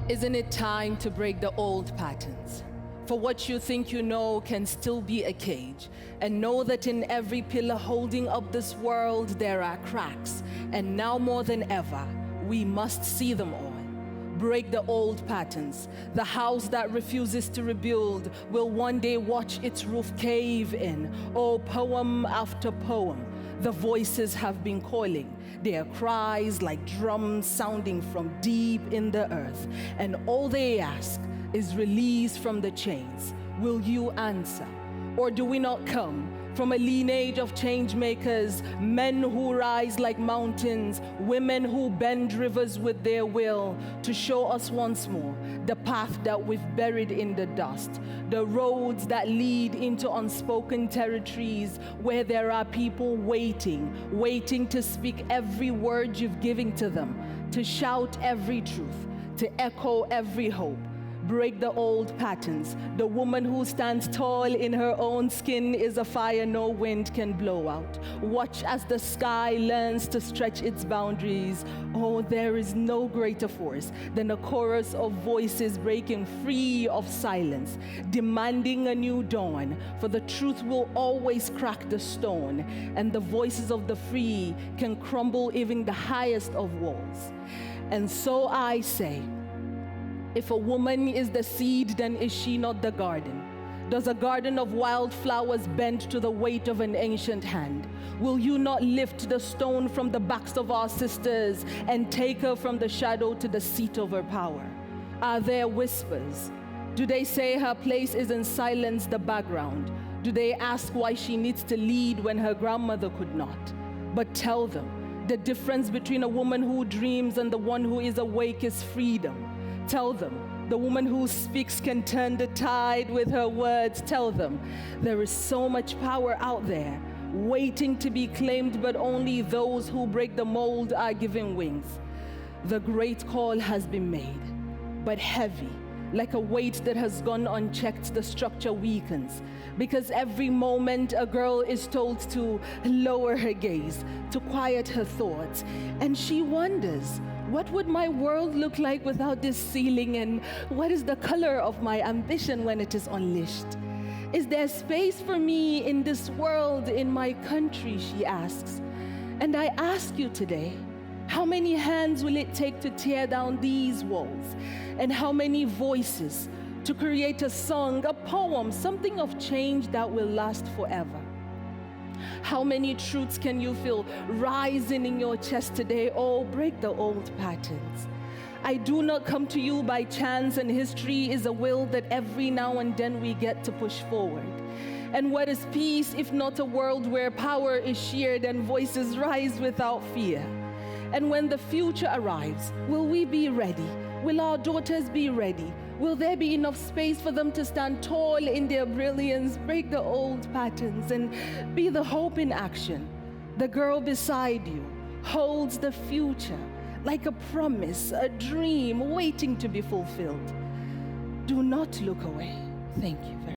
Isn't it time to break the old patterns? For what you think you know can still be a cage, and know that in every pillar holding up this world there are cracks, and now more than ever, we must see them all. Break the old patterns. The house that refuses to rebuild will one day watch its roof cave in. Oh, poem after poem, the voices have been calling, their cries like drums sounding from deep in the earth. And all they ask is release from the chains. Will you answer? Or do we not come from a lineage of change makers, men who rise like mountains, women who bend rivers with their will, to show us once more the path that we've buried in the dust, the roads that lead into unspoken territories where there are people waiting to speak every word you've given to them, to shout every truth, to echo every hope. Break the old patterns. The woman who stands tall in her own skin is a fire no wind can blow out. Watch as the sky learns to stretch its boundaries. Oh, there is no greater force than a chorus of voices breaking free of silence, demanding a new dawn, for the truth will always crack the stone, and the voices of the free can crumble even the highest of walls. And so I say, if a woman is the seed, then is she not the garden? Does a garden of wildflowers bend to the weight of an ancient hand? Will you not lift the stone from the backs of our sisters and take her from the shadow to the seat of her power? Are there whispers? Do they say her place is in silence, the background? Do they ask why she needs to lead when her grandmother could not? But tell them, the difference between a woman who dreams and the one who is awake is freedom. Tell them, the woman who speaks can turn the tide with her words. Tell them, there is so much power out there, waiting to be claimed, but only those who break the mold are given wings. The great call has been made, but heavy, like a weight that has gone unchecked, the structure weakens. Because every moment a girl is told to lower her gaze, to quiet her thoughts, and she wonders, what would my world look like without this ceiling, and what is the color of my ambition when it is unleashed? Is there space for me in this world, in my country, she asks. And I ask you today, how many hands will it take to tear down these walls? And how many voices to create a song, a poem, something of change that will last forever? How many truths can you feel rising in your chest today? Oh, break the old patterns. I do not come to you by chance, and history is a will that every now and then we get to push forward. And what is peace if not a world where power is shared and voices rise without fear? And when the future arrives, will we be ready? Will our daughters be ready? Will there be enough space for them to stand tall in their brilliance, break the old patterns, and be the hope in action? The girl beside you holds the future like a promise, a dream waiting to be fulfilled. Do not look away. Thank you very much.